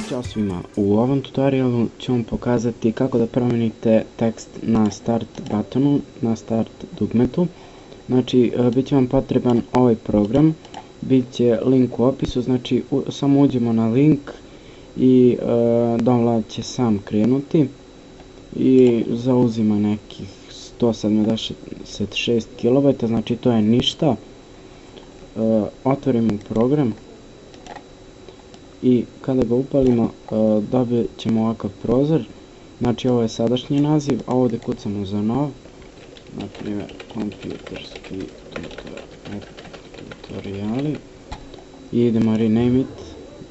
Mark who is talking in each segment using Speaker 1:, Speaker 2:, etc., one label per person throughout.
Speaker 1: Ćao svima, u ovom tutorialu ću vam pokazati kako da promijenite tekst na start buttonu, na start dugmetu. Znači, bit će vam potreban ovaj program, bit će link u opisu, znači samo uđemo na link i download će sam krenuti i zauzima nekih 176 KB, znači to je ništa. Otvorimo program i kada ga upalimo dobit ćemo ovakav prozor. Znači ovo je sadašnji naziv, a ovdje kucamo za nov, na primjer kompjuterski tutoriali i idemo rename it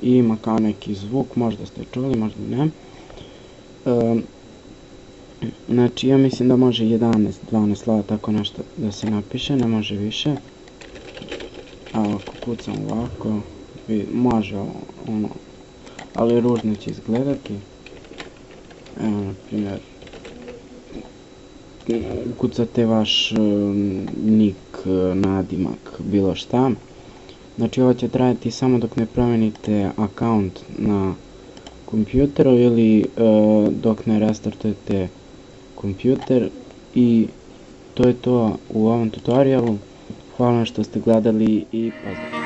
Speaker 1: i ima kao neki zvuk, možda ste čuli, možda ne. Znači ja mislim da može 11, 12 slova, tako nešto da se napiše, ne može više. A ako kucam ovako, može ono, ali ružno će izgledati. Evo, na primjer, kucate vaš nik, nadimak, bilo šta. Znači ovo će trajati samo dok ne promijenite account na kompjuteru ili dok ne restartujete kompjuter. I to je to u ovom tutorialu. Hvala što ste gledali i pozdrav.